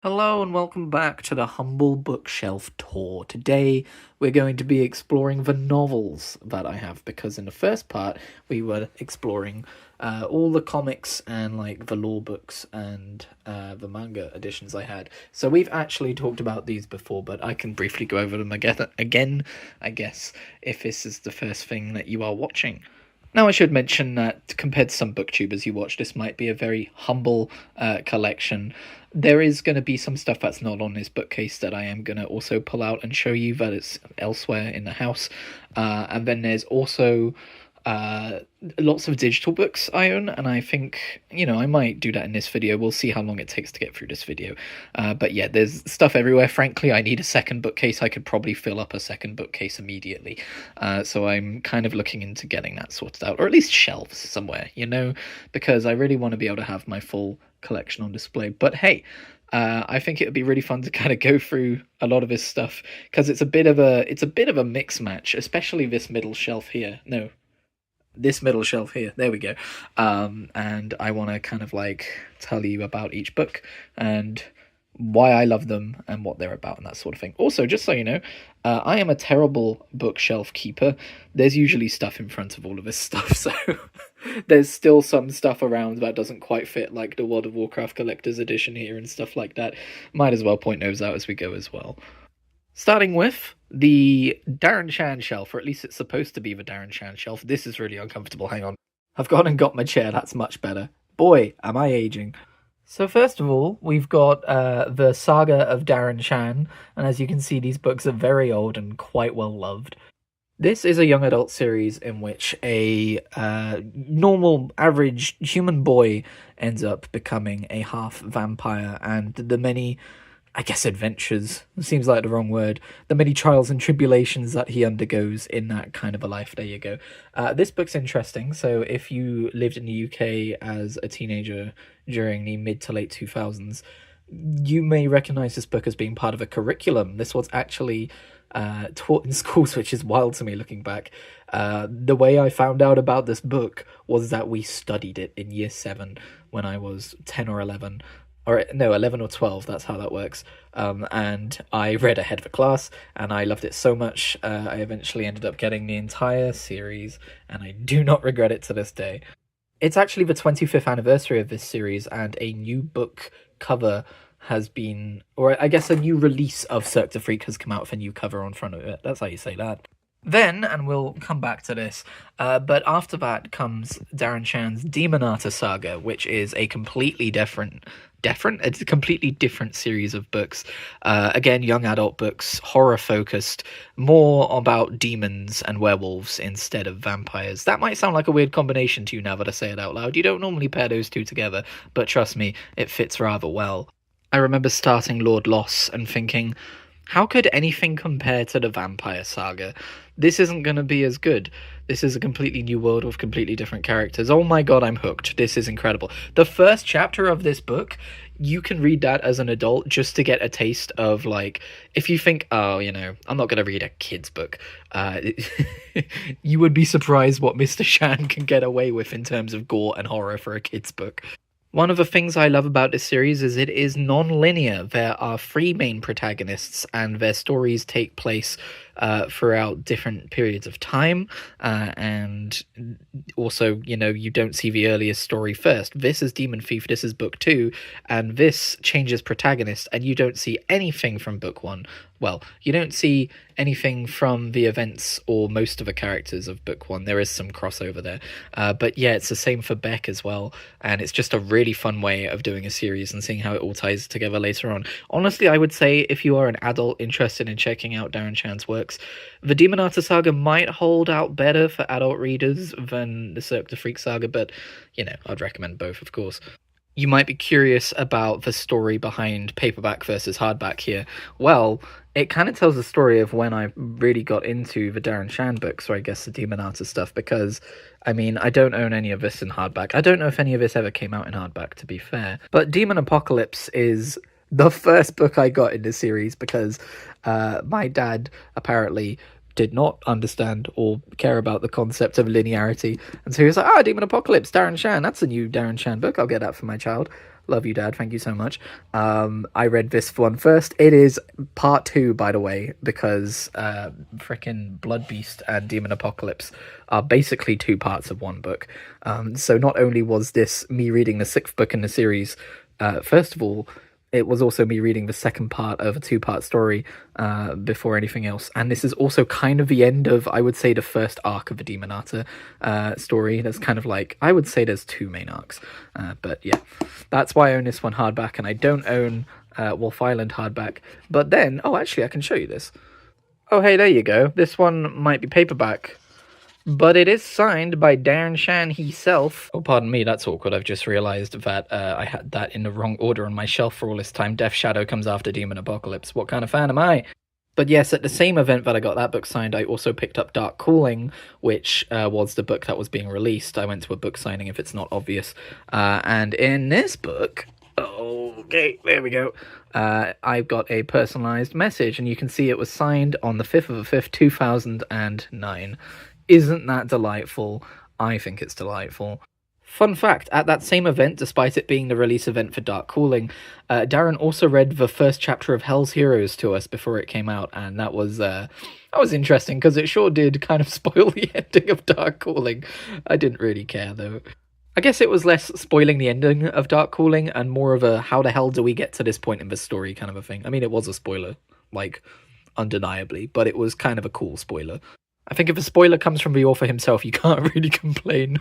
Hello and welcome back to the Humble Bookshelf Tour. Today we're going to be exploring the novels that I have because in the first part we were exploring all the comics and like the law books and the manga editions I had. So we've actually talked about these before, but I can briefly go over them again, I guess, if this is the first thing that you are watching. Now, I should mention that compared to some booktubers you watch, this might be a very humble collection. There is going to be some stuff that's not on this bookcase that I am going to also pull out and show you that it's elsewhere in the house. And then there's also uh, lots of digital books I own, and I think, I might do that in this video. We'll see how long it takes to get through this video. But yeah, there's stuff everywhere. Frankly, I need a second bookcase. I could probably fill up a second bookcase immediately. So I'm kind of looking into getting that sorted out, or at least shelves somewhere, because I really want to be able to have my full collection on display. But hey, I think it would be really fun to kind of go through a lot of his stuff because it's a bit of a mix match, especially this middle shelf here. No, this middle shelf here. There we go. And I want to kind of like tell you about each book and why I love them and what they're about and that sort of thing. Also, just so you know, I am a terrible bookshelf keeper. There's usually stuff in front of all of this stuff, so there's still some stuff around that doesn't quite fit, like the World of Warcraft Collector's Edition here and stuff like that. Might as well point those out as we go as well. Starting with the Darren Shan shelf, or at least it's supposed to be the Darren Shan shelf. This is really uncomfortable. Hang on. I've gone and got my chair. That's much better. Boy, am I aging. So first of all, we've got the Saga of Darren Shan, and as you can see, these books are very old and quite well loved. This is a young adult series in which a normal, average human boy ends up becoming a half vampire, and the many, I guess, adventures, seems like the wrong word, the many trials and tribulations that he undergoes in that kind of a life. There you go. This book's interesting. So if you lived in the UK as a teenager during the mid to late 2000s, you may recognize this book as being part of a curriculum. This was actually taught in schools, which is wild to me looking back. The way I found out about this book was that we studied it in year 7 when I was 10 or 11. Or no, 11 or 12, that's how that works. And I read ahead of the class, and I loved it so much, I eventually ended up getting the entire series, and I do not regret it to this day. It's actually the 25th anniversary of this series, and a new book cover has been, or I guess a new release of Cirque du Freak has come out with a new cover on front of it. That's how you say that. Then, and we'll come back to this, but after that comes Darren Shan's Demonata Saga, which is a completely it's a completely different series of books. Again, young adult books, horror focused, more about demons and werewolves instead of vampires. That might sound like a weird combination to you now that I say it out loud. You don't normally pair those two together, but trust me, it fits rather well. I remember starting Lord Loss and thinking, how could anything compare to the Vampire Saga? This isn't going to be as good. This is a completely new world with completely different characters. Oh my god, I'm hooked. This is incredible. The first chapter of this book, you can read that as an adult just to get a taste of, like, if you think, oh, I'm not going to read a kid's book, you would be surprised what Mr. Shan can get away with in terms of gore and horror for a kid's book. One of the things I love about this series is it is non-linear. There are 3 main protagonists, and their stories take place throughout different periods of time, and also, you don't see the earliest story first. This is Demon Thief, this is book 2, and this changes protagonist, and you don't see anything from book 1. Well, you don't see anything from the events or most of the characters of book 1. There is some crossover there. But yeah, it's the same for Beck as well. And it's just a really fun way of doing a series and seeing how it all ties together later on. Honestly, I would say if you are an adult interested in checking out Darren Shan's works, the Demonata Saga might hold out better for adult readers than the Cirque du Freak saga, but, I'd recommend both, of course. You might be curious about the story behind paperback versus hardback here. Well, it kind of tells the story of when I really got into the Darren Shan books, or I guess the Demonata stuff, because, I don't own any of this in hardback. I don't know if any of this ever came out in hardback, to be fair. But Demon Apocalypse is the first book I got in the series because my dad apparently did not understand or care about the concept of linearity. And so he was like, Demon Apocalypse, Darren Shan, that's a new Darren Shan book, I'll get that for my child. Love you, Dad. Thank you so much. I read this one first. It is part 2, by the way, because frickin' Blood Beast and Demon Apocalypse are basically 2 parts of one book. So not only was this me reading the 6th book in the series, first of all, it was also me reading the second part of a 2-part story before anything else. And this is also kind of the end of, I would say, the first arc of the Demonata story. There's kind of like, I would say there's 2 main arcs. But yeah, that's why I own this one hardback, and I don't own Wolf Island hardback. But then, oh, actually, I can show you this. Oh, hey, there you go. This one might be paperback, but it is signed by Darren Shan himself. Oh, pardon me, that's awkward. I've just realised that I had that in the wrong order on my shelf for all this time. Death Shadow comes after Demon Apocalypse. What kind of fan am I? But yes, at the same event that I got that book signed, I also picked up Dark Calling, which was the book that was being released. I went to a book signing, if it's not obvious. And in this book... Okay, there we go. I've got a personalised message, and you can see it was signed on the 5th of the 5th, 2009. Isn't that delightful? I think it's delightful. Fun fact, at that same event, despite it being the release event for Dark Calling, Darren also read the first chapter of Hell's Heroes to us before it came out, and that was interesting, because it sure did kind of spoil the ending of Dark Calling. I didn't really care, though. I guess it was less spoiling the ending of Dark Calling, and more of a how the hell do we get to this point in the story kind of a thing. I mean, it was a spoiler, like, undeniably, but it was kind of a cool spoiler. I think if a spoiler comes from the author himself, you can't really complain.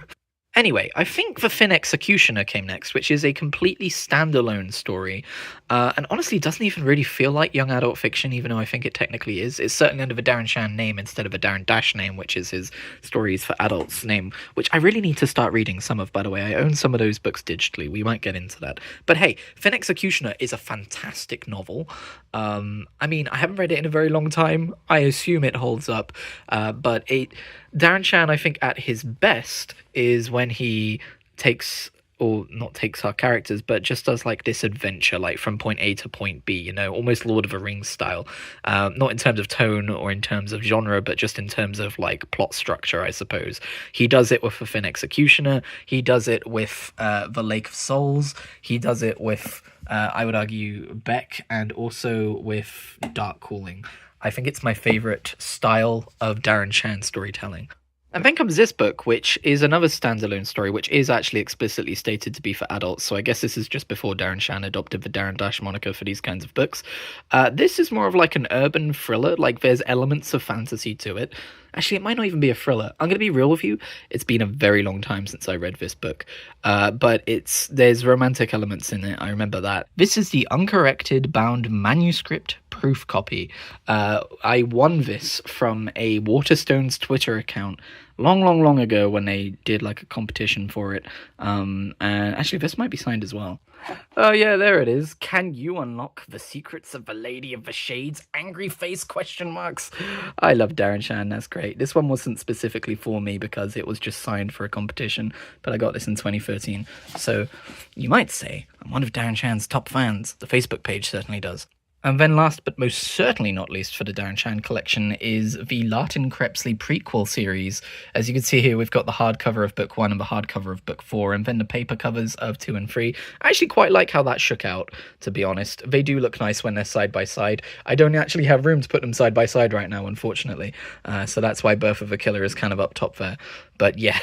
Anyway, I think The Thin Executioner came next, which is a completely standalone story, and honestly doesn't even really feel like young adult fiction, even though I think it technically is. It's certainly under the Darren Shan name instead of a Darren Dash name, which is his Stories for Adults name, which I really need to start reading some of, by the way. I own some of those books digitally. We might get into that. But hey, Thin Executioner is a fantastic novel. I mean, I haven't read it in a very long time. I assume it holds up, but Darren Shan, I think, at his best is when he takes, or not takes our characters, but just does like this adventure, like from point A to point B, you know, almost Lord of the Rings style. Not in terms of tone or in terms of genre, but just in terms of like plot structure, I suppose. He does it with The Thin Executioner. He does it with The Lake of Souls. He does it with, I would argue, Beck, and also with Dark Calling. I think it's my favourite style of Darren Shan storytelling. And then comes this book, which is another standalone story, which is actually explicitly stated to be for adults, so I guess this is just before Darren Shan adopted the Darren Dash moniker for these kinds of books. This is more of like an urban thriller, like there's elements of fantasy to it. Actually, it might not even be a thriller. I'm going to be real with you. It's been a very long time since I read this book. But there's romantic elements in it. I remember that. This is the uncorrected bound manuscript proof copy. I won this from a Waterstones Twitter account long ago when they did like a competition for it. And actually, this might be signed as well. Oh yeah, there it is. Can you unlock the secrets of the Lady of the Shades? Angry face question marks. I love Darren Shan, that's great. This one wasn't specifically for me because it was just signed for a competition, but I got this in 2013. So you might say I'm one of Darren Shan's top fans. The Facebook page certainly does. And then last but most certainly not least for the Darren Shan collection is the Lartin Crepsley prequel series. As you can see here, we've got the hardcover of book 1 and the hardcover of book 4, and then the paper covers of 2 and 3. I actually quite like how that shook out, to be honest. They do look nice when they're side by side. I don't actually have room to put them side by side right now, unfortunately. So that's why Birth of a Killer is kind of up top there. But yeah,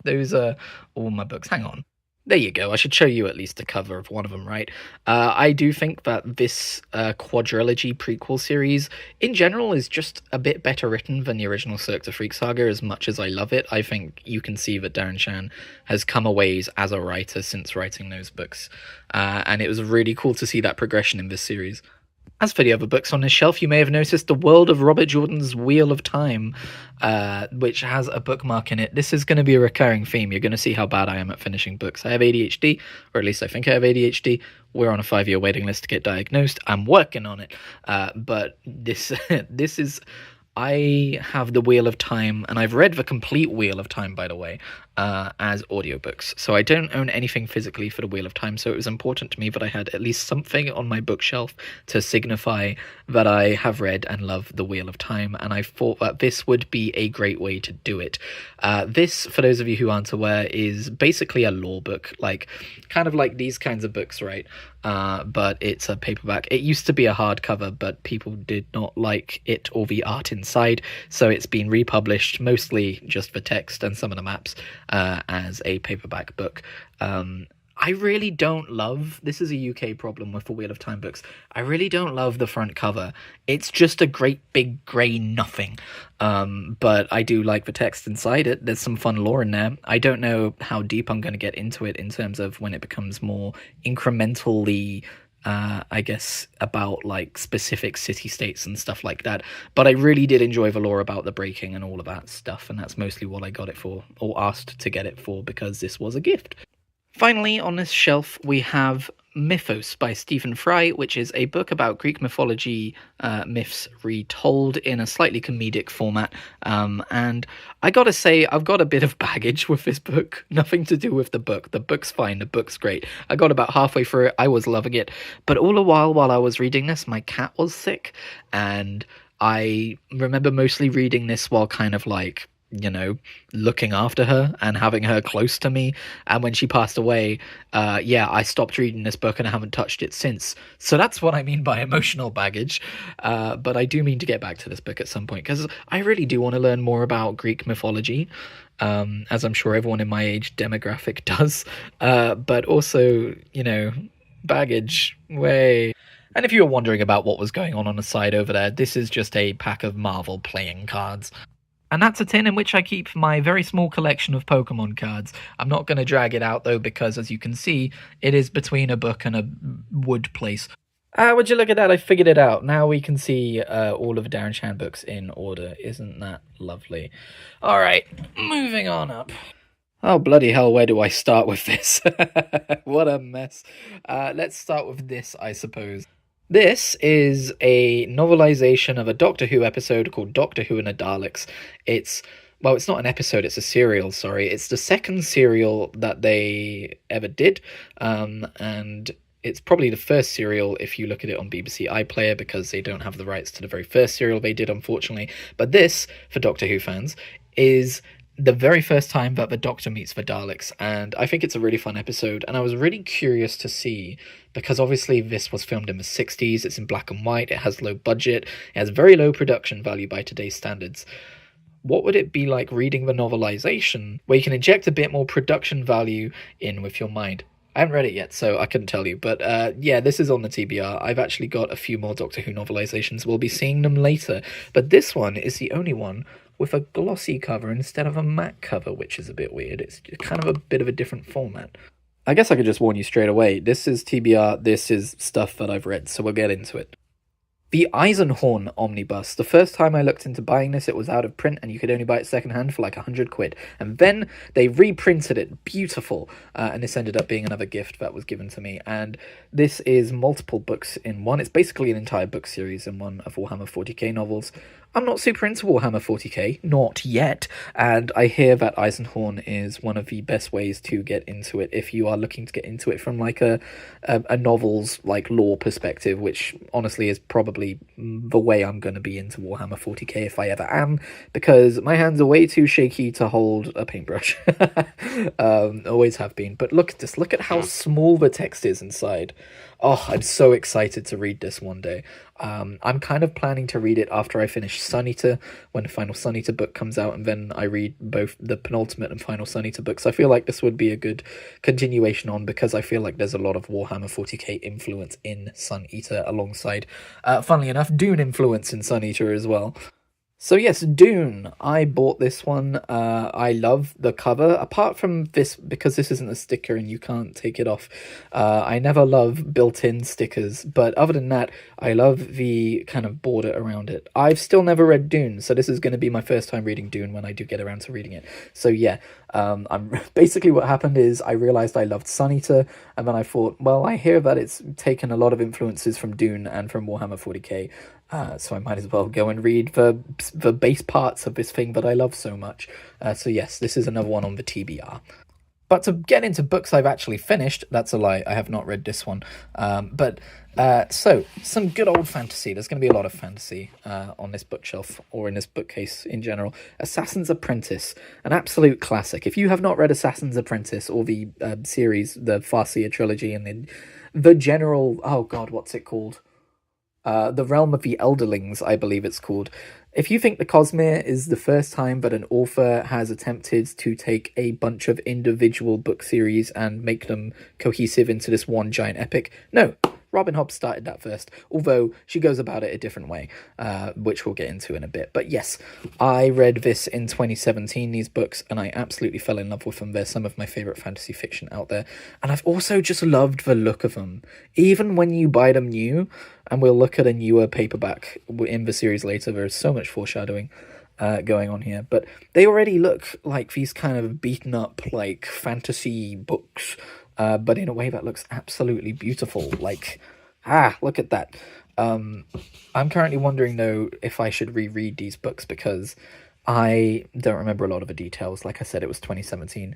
those are all my books. Hang on. There you go. I should show you at least a cover of one of them, right? I do think that this quadrilogy prequel series, in general, is just a bit better written than the original Cirque du Freak saga. As much as I love it, I think you can see that Darren Shan has come a ways as a writer since writing those books. And it was really cool to see that progression in this series. As for the other books on this shelf, you may have noticed The World of Robert Jordan's Wheel of Time, which has a bookmark in it. This is going to be a recurring theme. You're going to see how bad I am at finishing books. I have ADHD, or at least I think I have ADHD. We're on a 5-year waiting list to get diagnosed. I'm working on it. But this is I have the Wheel of Time, and I've read the complete Wheel of Time, by the way, as audiobooks. So I don't own anything physically for the Wheel of Time, so it was important to me that I had at least something on my bookshelf to signify that I have read and love the Wheel of Time, and I thought that this would be a great way to do it. This, for those of you who aren't aware, is basically a law book, like kind of like these kinds of books, right? But it's a paperback. It used to be a hardcover, but people did not like it or the art inside, so it's been republished, mostly just for text and some of the maps, as a paperback book. I really don't love, this is a UK problem with the Wheel of Time books, I really don't love the front cover. It's just a great big grey nothing. But I do like the text inside it. There's some fun lore in there. I don't know how deep I'm going to get into it in terms of when it becomes more incrementally, I guess, about like specific city-states and stuff like that. But I really did enjoy the lore about the breaking and all of that stuff, and that's mostly what I got it for, or asked to get it for, because this was a gift. Finally, on this shelf, we have Mythos by Stephen Fry, which is a book about Greek mythology myths retold in a slightly comedic format. And I gotta say, I've got a bit of baggage with this book. Nothing to do with the book. The book's fine. The book's great. I got about halfway through it. I was loving it. But all the while I was reading this, my cat was sick. And I remember mostly reading this while kind of like, looking after her and having her close to me. And when she passed away, I stopped reading this book and I haven't touched it since. So that's what I mean by emotional baggage. But I do mean to get back to this book at some point, because I really do want to learn more about Greek mythology, as I'm sure everyone in my age demographic does. But also, baggage, way. And if you were wondering about what was going on the side over there, this is just a pack of Marvel playing cards. And that's a tin in which I keep my very small collection of Pokemon cards. I'm not going to drag it out, though, because, as you can see, it is between a book and a wood place. Would you look at that? I figured it out. Now we can see all of Darren Shan books in order. Isn't that lovely? All right, moving on up. Oh, bloody hell, where do I start with this? What a mess. Let's start with this, I suppose. This is a novelization of a Doctor Who episode called Doctor Who and the Daleks. It's not an episode, it's a serial, sorry. It's the second serial that they ever did, and it's probably the first serial if you look at it on BBC iPlayer, because they don't have the rights to the very first serial they did, unfortunately. But this, for Doctor Who fans, is the very first time that the Doctor meets the Daleks, and I think it's a really fun episode, and I was really curious to see, because obviously this was filmed in the 60s, it's in black and white, it has low budget, it has very low production value by today's standards. What would it be like reading the novelization, where you can inject a bit more production value in with your mind? I haven't read it yet, so I couldn't tell you, but this is on the TBR. I've actually got a few more Doctor Who novelizations, we'll be seeing them later, but this one is the only one with a glossy cover instead of a matte cover, which is a bit weird. It's kind of a bit of a different format. I guess I could just warn you straight away. This is TBR, this is stuff that I've read, so we'll get into it. The Eisenhorn Omnibus. The first time I looked into buying this, it was out of print and you could only buy it secondhand for like £100. And then they reprinted it. Beautiful. And this ended up being another gift that was given to me. And this is multiple books in one. It's basically an entire book series in one of Warhammer 40k novels. I'm not super into Warhammer 40k, not yet, and I hear that Eisenhorn is one of the best ways to get into it if you are looking to get into it from like a novel's like lore perspective, which honestly is probably the way I'm going to be into Warhammer 40k if I ever am, because my hands are way too shaky to hold a paintbrush. Always have been. But look at this, look at how small the text is inside. Oh, I'm so excited to read this one day. I'm kind of planning to read it after I finish Sun Eater, when the final Sun Eater book comes out, and then I read both the penultimate and final Sun Eater books. I feel like this would be a good continuation on, because I feel like there's a lot of Warhammer 40k influence in Sun Eater, alongside, funnily enough, Dune influence in Sun Eater as well. So yes, Dune. I bought this one. I love the cover. Apart from this, because this isn't a sticker and you can't take it off, I never love built-in stickers. But other than that, I love the kind of border around it. I've still never read Dune, so this is going to be my first time reading Dune when I do get around to reading it. So yeah, basically what happened is I realised I loved Sun Eater, and then I thought, well, I hear that it's taken a lot of influences from Dune and from Warhammer 40k. So I might as well go and read the base parts of this thing that I love so much. So yes, this is another one on the TBR. But to get into books I've actually finished, that's a lie, I have not read this one. So, some good old fantasy. There's going to be a lot of fantasy on this bookshelf, or in this bookcase in general. Assassin's Apprentice, an absolute classic. If you have not read Assassin's Apprentice, or the series, the Farseer trilogy, and the general, oh god, what's it called? The Realm of the Elderlings, I believe it's called. If you think the Cosmere is the first time that an author has attempted to take a bunch of individual book series and make them cohesive into this one giant epic, no, Robin Hobb started that first, although she goes about it a different way, which we'll get into in a bit. But yes, I read this in 2017, these books, and I absolutely fell in love with them. They're some of my favourite fantasy fiction out there. And I've also just loved the look of them. Even when you buy them new, and we'll look at a newer paperback in the series later, there's so much foreshadowing going on here, but they already look like these kind of beaten up, like, fantasy books, but in a way that looks absolutely beautiful. Like, look at that. I'm currently wondering, though, if I should reread these books, because I don't remember a lot of the details. Like I said, it was 2017.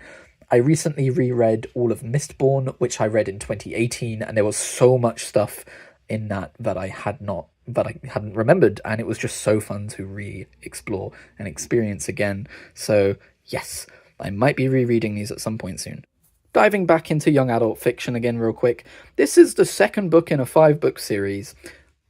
I recently reread all of Mistborn, which I read in 2018, and there was so much stuff in that I hadn't remembered, and it was just so fun to re-explore and experience again. So yes, I might be rereading these at some point soon. Diving back into young adult fiction again real quick, this is the second book in a 5-book series.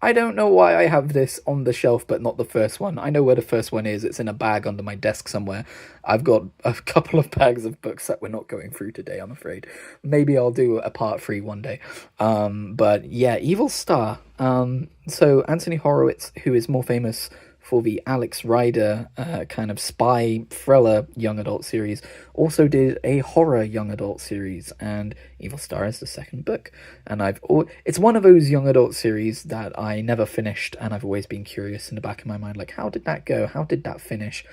I don't know why I have this on the shelf but not the first one. I know where the first one is. It's in a bag under my desk somewhere. I've got a couple of bags of books that we're not going through today, I'm afraid. Maybe I'll do a part 3 one day. But yeah, Evil Star. So Anthony Horowitz, who is more famous for the Alex Rider kind of spy thriller young adult series, also did a horror young adult series, and Evil Star is the second book. And it's one of those young adult series that I never finished, and I've always been curious in the back of my mind, like, how did that go? How did that finish?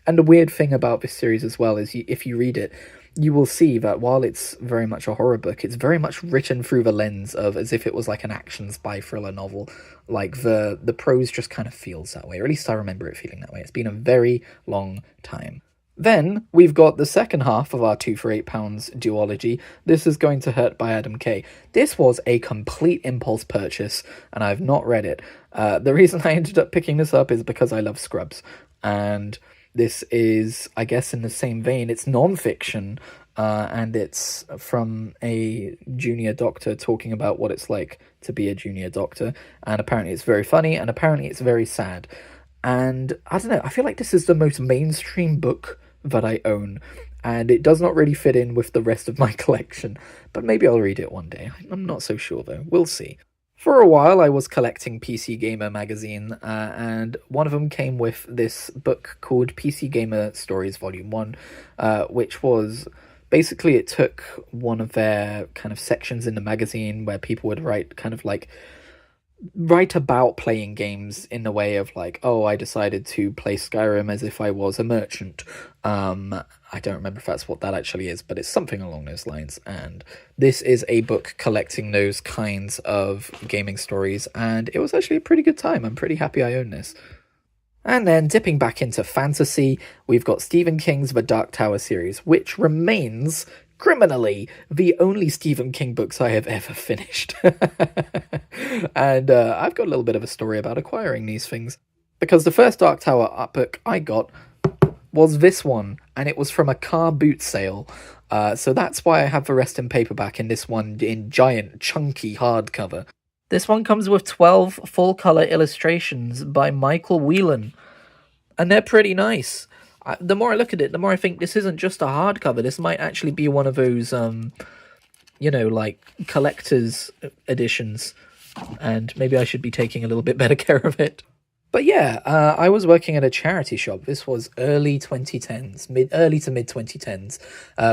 And the weird thing about this series as well is if you read it, you will see that while it's very much a horror book, it's very much written through the lens of as if it was like an action spy thriller novel. Like, the prose just kind of feels that way, or at least I remember it feeling that way. It's been a very long time. Then we've got the second half of our 2 for £8 duology. This is Going to Hurt by Adam Kay. This was a complete impulse purchase, and I've not read it. The reason I ended up picking this up is because I love Scrubs, and this is, I guess, in the same vein. It's non-fiction, and it's from a junior doctor talking about what it's like to be a junior doctor, and apparently it's very funny, and apparently it's very sad. And I don't know, I feel like this is the most mainstream book that I own, and it does not really fit in with the rest of my collection, but maybe I'll read it one day. I'm not so sure, though. We'll see. For a while, I was collecting PC Gamer magazine, and one of them came with this book called PC Gamer Stories Volume 1, which was basically, it took one of their kind of sections in the magazine where people would write about playing games in the way of like, oh, I decided to play Skyrim as if I was a merchant. I don't remember if that's what that actually is, but it's something along those lines. And this is a book collecting those kinds of gaming stories, and it was actually a pretty good time. I'm pretty happy I own this. And then dipping back into fantasy, we've got Stephen King's The Dark Tower series, which remains criminally the only Stephen King books I have ever finished. And I've got a little bit of a story about acquiring these things, because the first Dark Tower book I got was this one, and it was from a car boot sale. So that's why I have the rest in paperback, and this one in giant chunky hardcover. This one comes with 12 full-colour illustrations by Michael Whelan, and they're pretty nice. The more I look at it, the more I think this isn't just a hardcover. This might actually be one of those, like, collector's editions, and maybe I should be taking a little bit better care of it. But yeah, I was working at a charity shop. This was early 2010s, early to mid 2010s.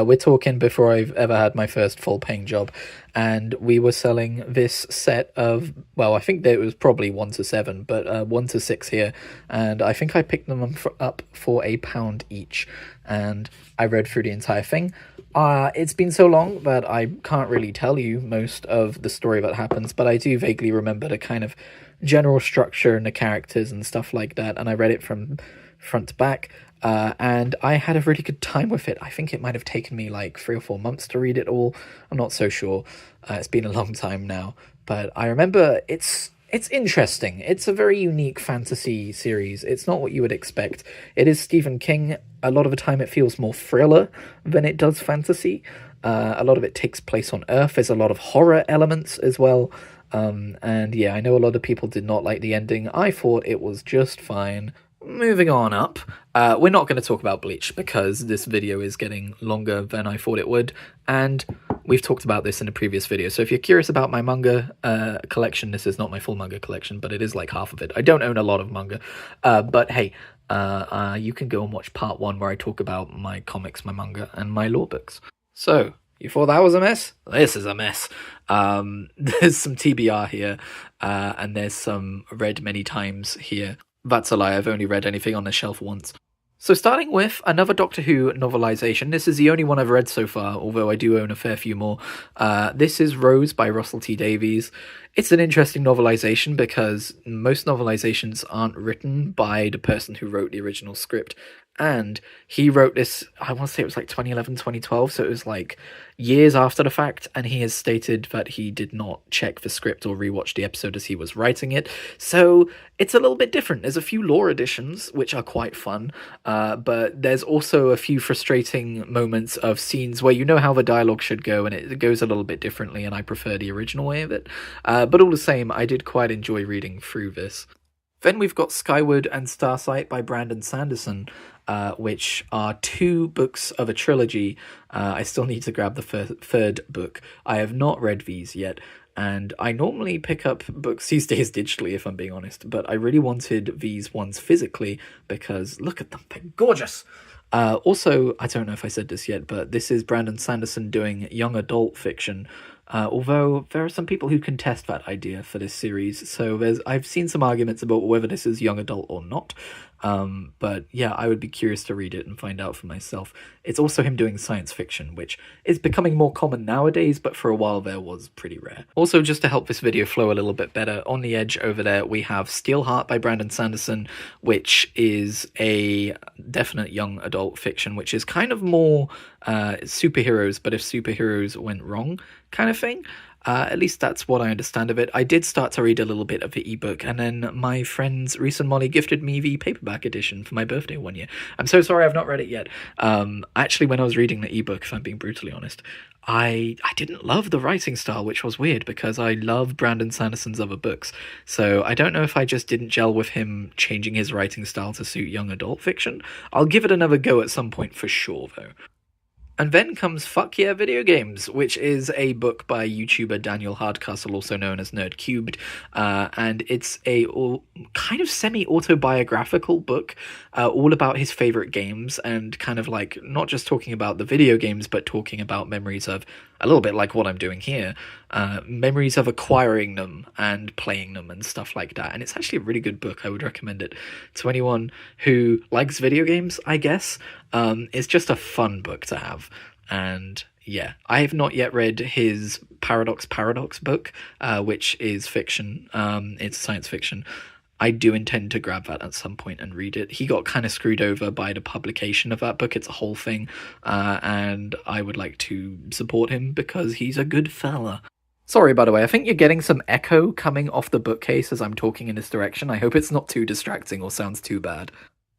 We're talking before I've ever had my first full-paying job, and we were selling this set of, well, I think that it was probably 1 to 7, but 1 to 6 here, and I think I picked them up for £1 each, and I read through the entire thing. It's been so long that I can't really tell you most of the story that happens, but I do vaguely remember the kind of general structure and the characters and stuff like that, and I read it from front to back, and I had a really good time with it. I think it might have taken me like 3 or 4 months to read it all. I'm not so sure. It's been a long time now, but I remember it's interesting. It's a very unique fantasy series. It's not what you would expect. It is Stephen King. A lot of the time, it feels more thriller than it does fantasy. A lot of it takes place on Earth. There's a lot of horror elements as well. And yeah, I know a lot of people did not like the ending. I thought it was just fine. Moving on up, we're not going to talk about Bleach because this video is getting longer than I thought it would, and we've talked about this in a previous video. So if you're curious about my manga collection, this is not my full manga collection, but it is like half of it. I don't own a lot of manga, but hey, you can go and watch part 1 where I talk about my comics, my manga, and my law books. So, you thought that was a mess? This is a mess. There's some TBR here, and there's some read many times here. That's a lie, I've only read anything on the shelf once. So starting with another Doctor Who novelisation. This is the only one I've read so far, although I do own a fair few more. This is Rose by Russell T Davies. It's an interesting novelisation because most novelisations aren't written by the person who wrote the original script. And he wrote this, I want to say it was like 2011, 2012, so it was like years after the fact, and he has stated that he did not check the script or rewatch the episode as he was writing it, so it's a little bit different. There's a few lore additions, which are quite fun, but there's also a few frustrating moments of scenes where you know how the dialogue should go, and it goes a little bit differently, and I prefer the original way of it, but all the same, I did quite enjoy reading through this. Then we've got Skyward and Starsight by Brandon Sanderson, which are 2 books of a trilogy. I still need to grab the third book. I have not read these yet, and I normally pick up books these days digitally, if I'm being honest, but I really wanted these ones physically because look at them, they're gorgeous! Also, I don't know if I said this yet, but this is Brandon Sanderson doing young adult fiction, although there are some people who contest that idea for this series, so I've seen some arguments about whether this is young adult or not, but yeah, I would be curious to read it and find out for myself. It's also him doing science fiction, which is becoming more common nowadays, but for a while there was pretty rare. Also, just to help this video flow a little bit better, on the edge over there we have Steelheart by Brandon Sanderson, which is a definite young adult fiction, which is kind of more superheroes, but if superheroes went wrong kind of thing. At least that's what I understand of it. I did start to read a little bit of the ebook, and then my friends Reese and Molly gifted me the paperback edition for my birthday one year. I'm so sorry I've not read it yet. Actually, when I was reading the ebook, if I'm being brutally honest, I didn't love the writing style, which was weird because I love Brandon Sanderson's other books. So I don't know if I just didn't gel with him changing his writing style to suit young adult fiction. I'll give it another go at some point for sure, though. And then comes Fuck Yeah Video Games, which is a book by YouTuber Daniel Hardcastle, also known as Nerd Cubed, and it's a kind of semi-autobiographical book, all about his favorite games, and kind of like not just talking about the video games, but talking about memories of, a little bit like what I'm doing here, memories of acquiring them and playing them and stuff like that. And it's actually a really good book. I would recommend it to anyone who likes video games, I guess. It's just a fun book to have. And yeah, I have not yet read his Paradox book, which is fiction. It's science fiction. I do intend to grab that at some point and read it. He got kind of screwed over by the publication of that book. It's a whole thing, and I would like to support him because he's a good fella. Sorry, by the way, I think you're getting some echo coming off the bookcase as I'm talking in this direction. I hope it's not too distracting or sounds too bad.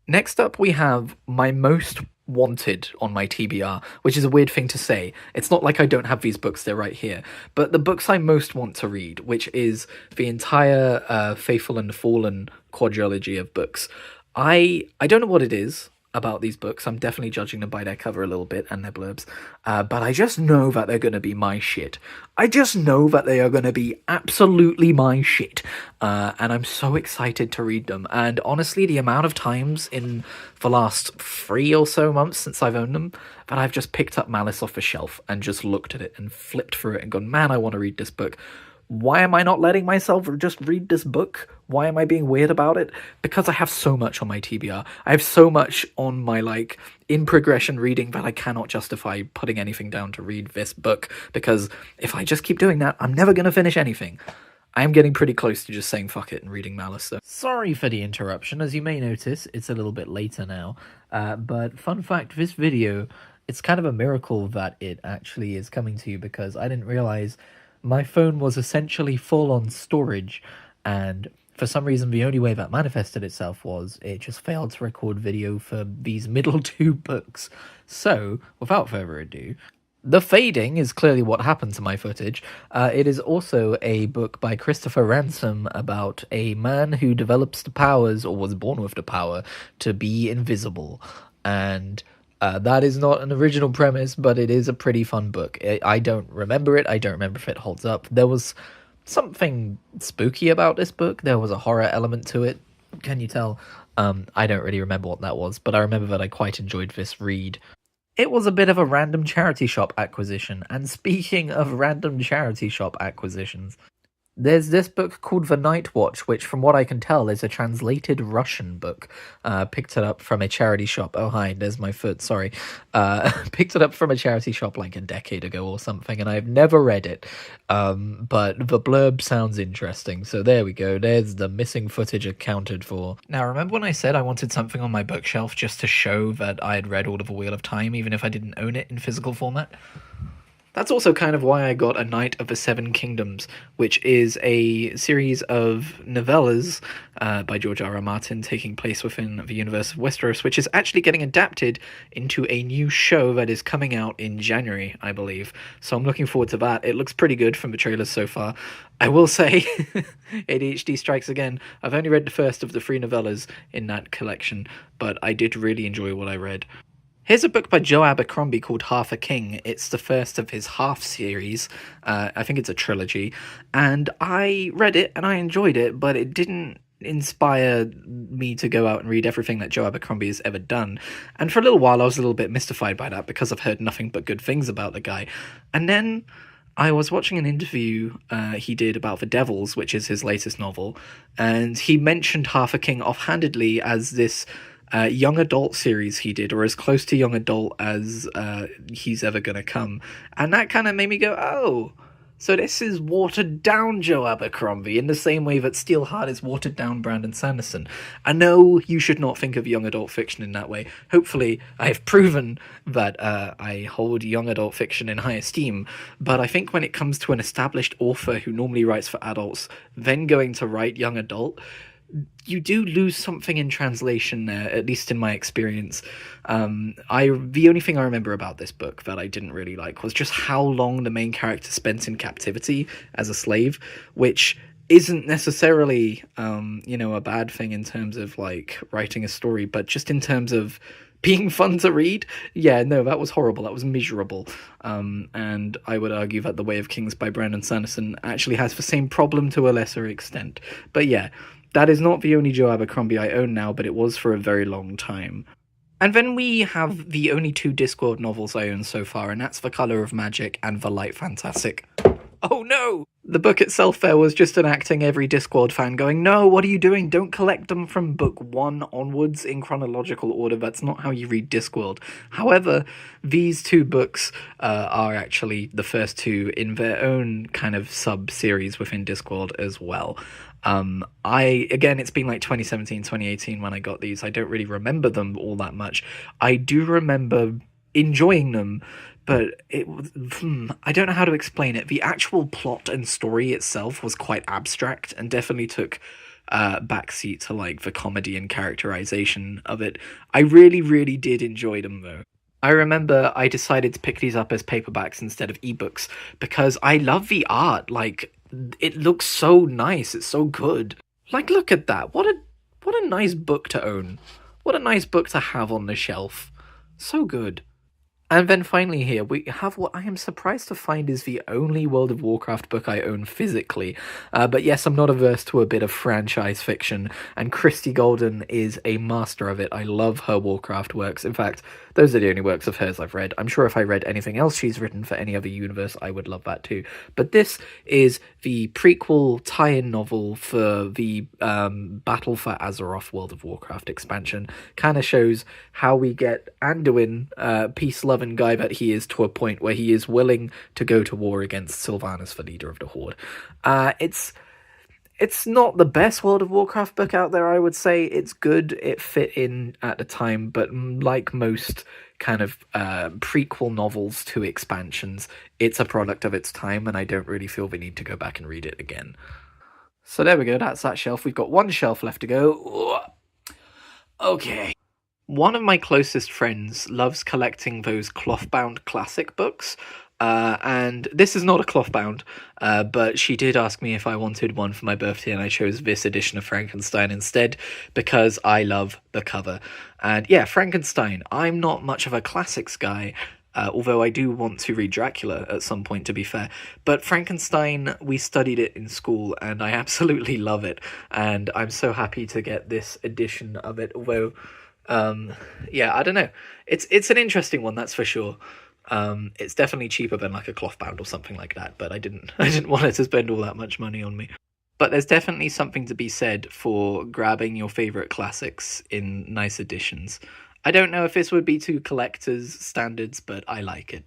Next up, we have my most wanted on my TBR, which is a weird thing to say. It's not like I don't have these books, they're right here. But the books I most want to read, which is the entire Faithful and Fallen quadrilogy of books. I don't know what it is about these books. I'm definitely judging them by their cover a little bit and their blurbs, but I just know that they're going to be my shit. I just know that they are going to be absolutely my shit, and I'm so excited to read them. And honestly, the amount of times in the last 3 or so months since I've owned them that I've just picked up Malice off the shelf and just looked at it and flipped through it and gone, man, I want to read this book. Why am I not letting myself just read this book? Why am I being weird about it? Because I have so much on my TBR. I have so much on my, like, in progression reading that I cannot justify putting anything down to read this book, because if I just keep doing that, I'm never going to finish anything. I am getting pretty close to just saying fuck it and reading Malice, though. Sorry for the interruption. As you may notice, it's a little bit later now. But fun fact, this video, it's kind of a miracle that it actually is coming to you, because I didn't realize my phone was essentially full on storage, and for some reason the only way that manifested itself was it just failed to record video for these middle two books. So, without further ado, the fading is clearly what happened to my footage. It is also a book by Christopher Ransom about a man who develops the powers, or was born with the power, to be invisible. And that is not an original premise, but it is a pretty fun book. I don't remember it. I don't remember if it holds up. There was something spooky about this book. There was a horror element to it. Can you tell? I don't really remember what that was, but I remember that I quite enjoyed this read. It was a bit of a random charity shop acquisition, and speaking of random charity shop acquisitions, there's this book called The Night Watch, which from what I can tell is a translated Russian book. Picked it up from a charity shop. Oh, hi, there's my foot, sorry. Picked it up from a charity shop like a decade ago or something, and I've never read it. But the blurb sounds interesting, so there we go. There's the missing footage accounted for. Now, remember when I said I wanted something on my bookshelf just to show that I had read all of The Wheel of Time, even if I didn't own it in physical format? That's also kind of why I got A Knight of the Seven Kingdoms, which is a series of novellas by George R. R. Martin taking place within the universe of Westeros, which is actually getting adapted into a new show that is coming out in January, I believe. So I'm looking forward to that. It looks pretty good from the trailers so far. I will say, ADHD strikes again. I've only read the first of the 3 novellas in that collection, but I did really enjoy what I read. Here's a book by Joe Abercrombie called Half a King. It's the first of his Half series. I think it's a trilogy. And I read it and I enjoyed it, but it didn't inspire me to go out and read everything that Joe Abercrombie has ever done. And for a little while I was a little bit mystified by that, because I've heard nothing but good things about the guy. And then I was watching an interview he did about The Devils, which is his latest novel, and he mentioned Half a King offhandedly as this young adult series he did, or as close to young adult as he's ever gonna come. And that kind of made me go, oh, so this is watered down Joe Abercrombie, in the same way that Steelheart is watered down Brandon Sanderson. I know you should not think of young adult fiction in that way. Hopefully I have proven that I hold young adult fiction in high esteem, but I think when it comes to an established author who normally writes for adults, then going to write young adult, you do lose something in translation there, at least in my experience. The only thing I remember about this book that I didn't really like was just how long the main character spent in captivity as a slave, which isn't necessarily, a bad thing in terms of, like, writing a story, but just in terms of being fun to read, yeah, no, that was horrible. That was miserable. And I would argue that The Way of Kings by Brandon Sanderson actually has the same problem to a lesser extent. But yeah, that is not the only Joe Abercrombie I own now, but it was for a very long time. And then we have the only 2 Discworld novels I own so far, and that's The Colour of Magic and The Light Fantastic. Oh no! The book itself there was just enacting every Discworld fan going, no, what are you doing? Don't collect them from book 1 onwards in chronological order. That's not how you read Discworld. However, these 2 books are actually the first 2 in their own kind of sub-series within Discworld as well. Again, it's been like 2017, 2018 when I got these. I don't really remember them all that much. I do remember enjoying them, but I don't know how to explain it. The actual plot and story itself was quite abstract and definitely took backseat to, like, the comedy and characterization of it. I really, really did enjoy them, though. I remember I decided to pick these up as paperbacks instead of ebooks because I love the art. Like, it looks so nice. It's so good. Like, look at that. What a nice book to own. What a nice book to have on the shelf. So good. And then finally here, we have what I am surprised to find is the only World of Warcraft book I own physically. But yes, I'm not averse to a bit of franchise fiction, and Christie Golden is a master of it. I love her Warcraft works. In fact, those are the only works of hers I've read. I'm sure if I read anything else she's written for any other universe, I would love that too. But this is the prequel tie-in novel for the Battle for Azeroth World of Warcraft expansion. Kind of shows how we get Anduin, peace-loving guy that he is, to a point where he is willing to go to war against Sylvanas, the leader of the Horde. It's not the best World of Warcraft book out there, I would say. It's good, it fit in at the time, but like most kind of prequel novels to expansions, it's a product of its time, and I don't really feel the need to go back and read it again. So there we go, that's that shelf. We've got one shelf left to go. Okay. One of my closest friends loves collecting those cloth-bound classic books, and this is not a cloth-bound, but she did ask me if I wanted one for my birthday, and I chose this edition of Frankenstein instead, because I love the cover. And yeah, Frankenstein, I'm not much of a classics guy, although I do want to read Dracula at some point, to be fair. But Frankenstein, we studied it in school, and I absolutely love it, and I'm so happy to get this edition of it, although... yeah, I don't know. It's an interesting one, that's for sure. It's definitely cheaper than like a cloth bound or something like that, but I didn't want her to spend all that much money on me. But there's definitely something to be said for grabbing your favorite classics in nice editions. I don't know if this would be to collectors' standards, but I like it.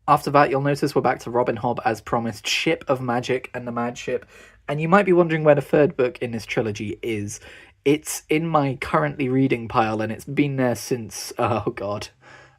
After that, you'll notice we're back to Robin Hobb as promised, Ship of Magic and the Mad Ship. And you might be wondering where the third book in this trilogy is. It's in my currently reading pile, and it's been there since, oh god,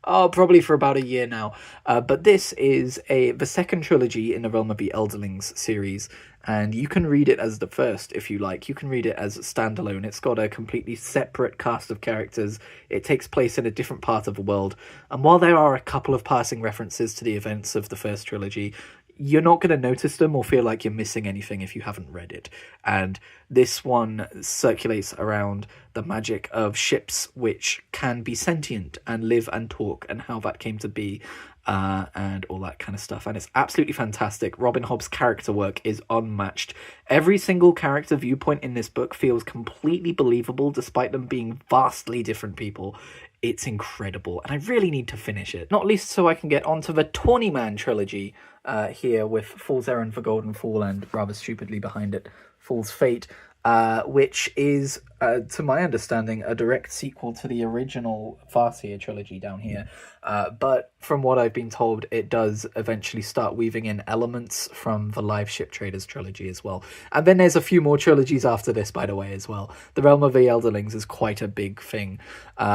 probably for about a year now. But this is the second trilogy in the Realm of the Elderlings series, and you can read it as the first if you like. You can read it as standalone. It's got a completely separate cast of characters. It takes place in a different part of the world, and while there are a couple of passing references to the events of the first trilogy, you're not going to notice them or feel like you're missing anything if you haven't read it. And this one circulates around the magic of ships which can be sentient and live and talk, and how that came to be, and all that kind of stuff. And it's absolutely fantastic. Robin Hobb's character work is unmatched. Every single character viewpoint in this book feels completely believable, despite them being vastly different people. It's incredible, and I really need to finish it. Not least so I can get onto the Tawny Man trilogy, here with Fool's Errand for Golden Fall, and rather stupidly behind it, Fool's Fate, which is, to my understanding, a direct sequel to the original Farseer trilogy down here. But from what I've been told, it does eventually start weaving in elements from the Live Ship Traders trilogy as well. And then there's a few more trilogies after this, by the way, as well. The Realm of the Elderlings is quite a big thing.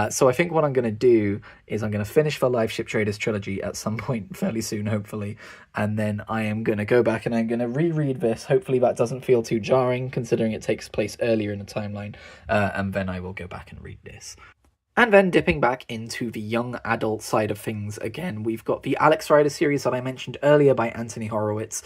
So I think what I'm going to do is I'm going to finish the Live Ship Traders trilogy at some point fairly soon, hopefully. And then I am going to go back and I'm going to reread this. Hopefully that doesn't feel too jarring, considering it takes place earlier in the timeline. And then I will go back and read this. And then dipping back into the young adult side of things again, we've got the Alex Rider series that I mentioned earlier by Anthony Horowitz.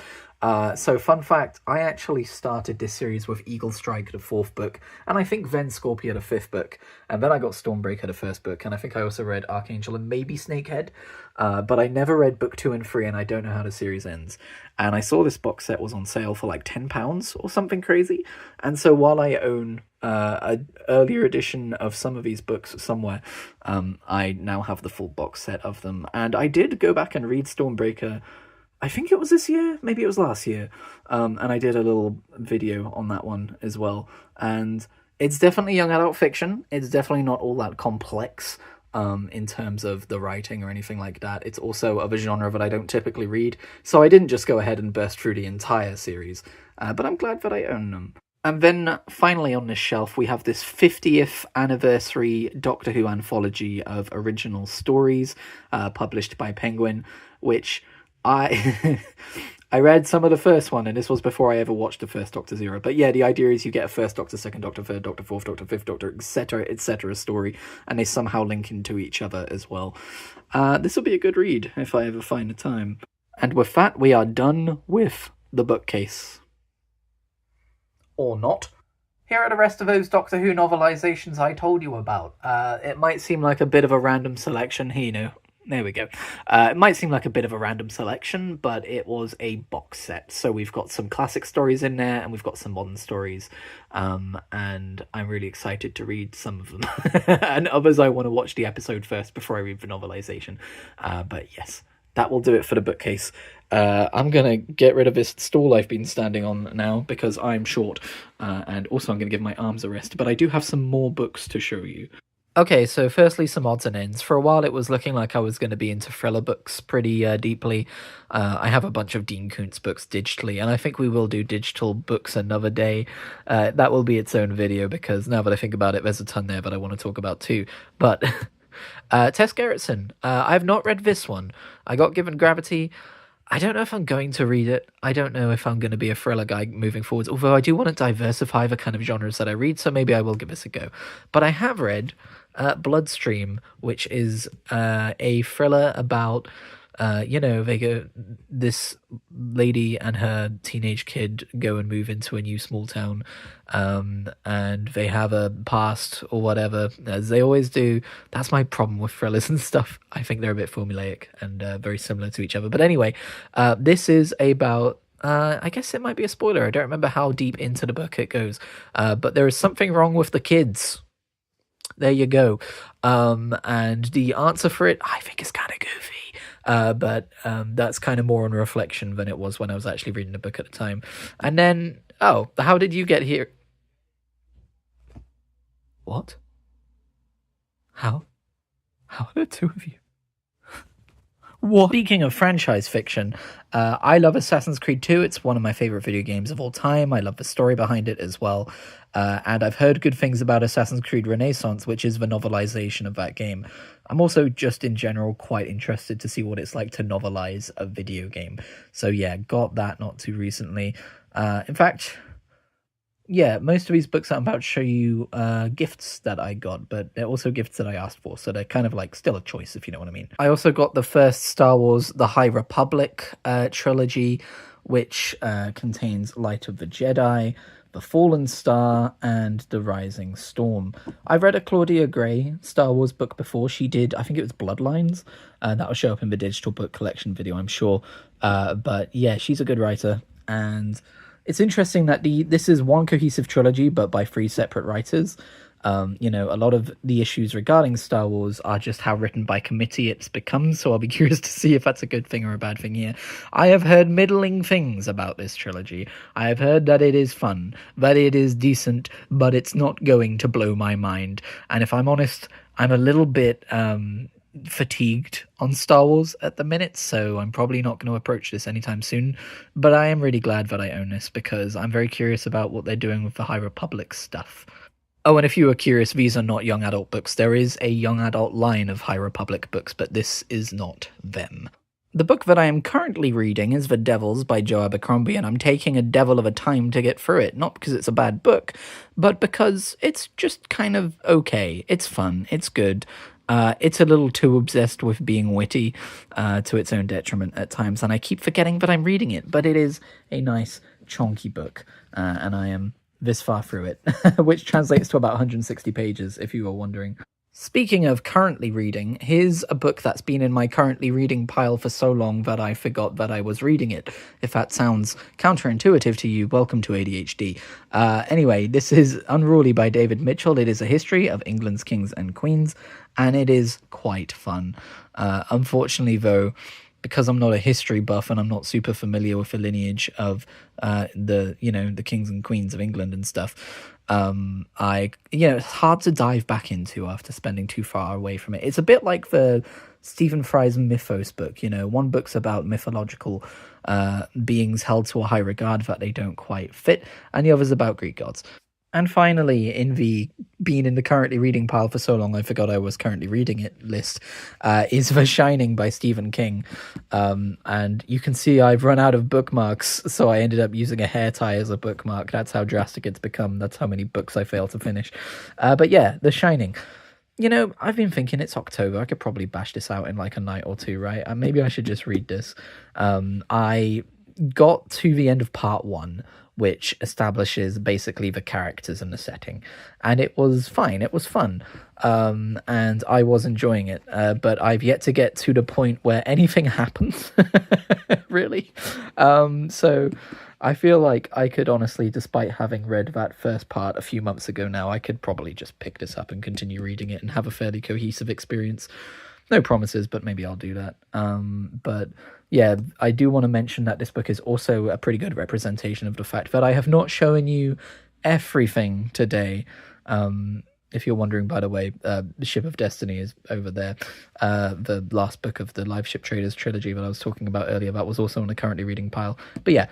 So fun fact, I actually started this series with Eagle Strike, the fourth book, and I think then Scorpia, the fifth book, and then I got Stormbreaker, the first book, and I think I also read Archangel and maybe Snakehead, but I never read book 2 and 3, and I don't know how the series ends. And I saw this box set was on sale for like £10 or something crazy, and so while I own an earlier edition of some of these books somewhere, I now have the full box set of them, and I did go back and read Stormbreaker. I think it was this year, maybe it was last year, and I did a little video on that one as well, and it's definitely young adult fiction. It's definitely not all that complex in terms of the writing or anything like that. It's also of a genre that I don't typically read, so I didn't just go ahead and burst through the entire series, but I'm glad that I own them. And then finally on this shelf, we have this 50th anniversary Doctor Who anthology of original stories, published by Penguin, which I I read some of the first one, and this was before I ever watched the first Doctor Zero. But yeah, the idea is you get a first Doctor, second Doctor, third Doctor, fourth Doctor, fifth Doctor, etc., story, and they somehow link into each other as well. This will be a good read if I ever find the time. And with that, we are done with the bookcase. Or not. Here are the rest of those Doctor Who novelizations I told you about. It might seem like a bit of a random selection, you know. There we go. It might seem like a bit of a random selection, but it was a box set. So we've got some classic stories in there, and we've got some modern stories. And I'm really excited to read some of them. And others I want to watch the episode first before I read the novelization. But yes, that will do it for the bookcase. I'm going to get rid of this stool I've been standing on now because I'm short. And also I'm going to give my arms a rest. But I do have some more books to show you. Okay, so firstly, some odds and ends. For a while, it was looking like I was going to be into thriller books pretty deeply. I have a bunch of Dean Koontz books digitally, and I think we will do digital books another day. That will be its own video, because now that I think about it, there's a ton there that I want to talk about too. But Tess Gerritsen, I have not read this one. I got given Gravity. I don't know if I'm going to read it. I don't know if I'm going to be a thriller guy moving forwards, although I do want to diversify the kind of genres that I read, so maybe I will give this a go. But I have read Bloodstream, which is a thriller about, this lady and her teenage kid go and move into a new small town, and they have a past or whatever, as they always do. That's my problem with thrillers and stuff. I think they're a bit formulaic and very similar to each other. But anyway, this is about, I guess it might be a spoiler. I don't remember how deep into the book it goes, but there is something wrong with the kids. There you go. And the answer for it, I think, is kind of goofy. But that's kind of more on reflection than it was when I was actually reading the book at the time. And then, how did you get here? What? How? How are the two of you? What? Speaking of franchise fiction, I love Assassin's Creed 2. It's one of my favorite video games of all time. I love the story behind it as well. And I've heard good things about Assassin's Creed Renaissance, which is the novelization of that game. I'm also just in general quite interested to see what it's like to novelize a video game. So yeah, got that not too recently. In fact, yeah, most of these books that I'm about to show you gifts that I got, but they're also gifts that I asked for, so they're kind of like still a choice, if you know what I mean. I also got the first Star Wars The High Republic trilogy, which contains Light of the Jedi, The Fallen Star, and The Rising Storm. I've read a Claudia Gray Star Wars book before. She did, I think it was Bloodlines. That will show up in the digital book collection video, I'm sure. But yeah, she's a good writer, and it's interesting that this is one cohesive trilogy, but by three separate writers. A lot of the issues regarding Star Wars are just how written by committee it's become, so I'll be curious to see if that's a good thing or a bad thing here. I have heard middling things about this trilogy. I have heard that it is fun, that it is decent, but it's not going to blow my mind. And if I'm honest, I'm a little bit fatigued on Star Wars at the minute, so I'm probably not going to approach this anytime soon, but I am really glad that I own this because I'm very curious about what they're doing with the High Republic stuff. Oh, and if you are curious, these are not young adult books. There is a young adult line of High Republic books, but this is not them. The book that I am currently reading is The Devils by Joe Abercrombie, and I'm taking a devil of a time to get through it, not because it's a bad book, but because it's just kind of okay. It's fun, it's good. It's a little too obsessed with being witty to its own detriment at times, and I keep forgetting that I'm reading it, but it is a nice, chonky book, and I am this far through it, which translates to about 160 pages, if you were wondering. Speaking of currently reading, here's a book that's been in my currently reading pile for so long that I forgot that I was reading it. If that sounds counterintuitive to you, welcome to ADHD. Anyway, this is Unruly by David Mitchell. It is a history of England's kings and queens, and it is quite fun. Unfortunately, though, because I'm not a history buff and I'm not super familiar with the lineage of the kings and queens of England and stuff, it's hard to dive back into after spending too far away from it. It's a bit like the Stephen Fry's Mythos book. One book's about mythological beings held to a high regard that they don't quite fit, and the other's about Greek gods. And finally, being in the currently reading pile for so long I forgot I was currently reading it list, is The Shining by Stephen King. And you can see I've run out of bookmarks, so I ended up using a hair tie as a bookmark. That's how drastic it's become. That's how many books I failed to finish. But yeah, The Shining. I've been thinking it's October. I could probably bash this out in like a night or two, right? Maybe I should just read this. I got to the end of part 1, which establishes basically the characters and the setting. And it was fine. It was fun. And I was enjoying it. But I've yet to get to the point where anything happens, really. So I feel like I could honestly, despite having read that first part a few months ago now, I could probably just pick this up and continue reading it and have a fairly cohesive experience. No promises, but maybe I'll do that. But yeah, I do want to mention that this book is also a pretty good representation of the fact that I have not shown you everything today. If you're wondering, by the way, The Ship of Destiny is over there. The last book of the Live Ship Traders trilogy that I was talking about earlier, that was also on the currently reading pile. But yeah,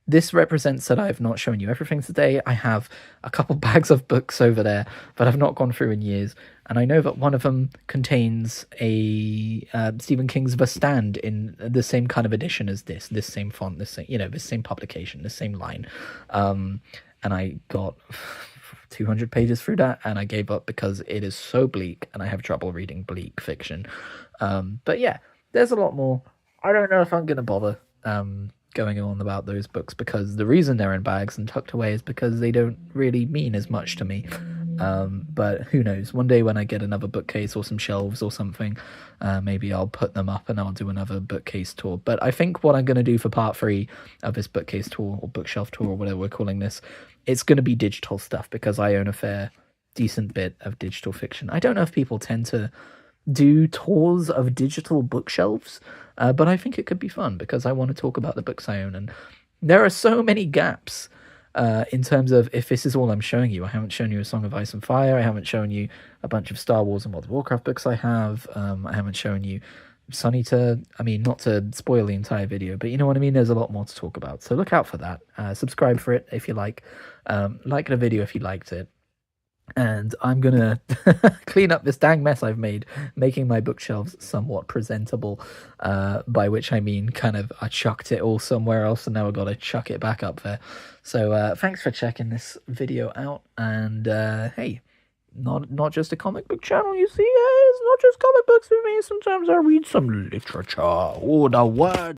this represents that I have not shown you everything today. I have a couple bags of books over there that I've not gone through in years, and I know that one of them contains a Stephen King's The Stand in the same kind of edition as this same font, this same, this same publication, the same line. And I got 200 pages through that, and I gave up because it is so bleak, and I have trouble reading bleak fiction. But yeah, there's a lot more. I don't know if I'm going to bother going on about those books, because the reason they're in bags and tucked away is because they don't really mean as much to me. But who knows, one day when I get another bookcase or some shelves or something, maybe I'll put them up and I'll do another bookcase tour. But I think what I'm going to do for part 3 of this bookcase tour, or bookshelf tour, or whatever we're calling this, it's going to be digital stuff, because I own a fair decent bit of digital fiction. I don't know if people tend to do tours of digital bookshelves, but I think it could be fun, because I want to talk about the books I own, and there are so many gaps in terms of, if this is all I'm showing you. I haven't shown you A Song of Ice and Fire, I haven't shown you a bunch of Star Wars and World of Warcraft books I have, I haven't shown you Sun Eater. I mean, not to spoil the entire video, but you know what I mean, there's a lot more to talk about, so look out for that. Subscribe for it if you like the video if you liked it. And I'm gonna clean up this dang mess I've made, making my bookshelves somewhat presentable, by which I mean kind of I chucked it all somewhere else and now I've got to chuck it back up there. So thanks for checking this video out, and hey, not just a comic book channel, you see, it's not just comic books with me, sometimes I read some literature. Oh, the word!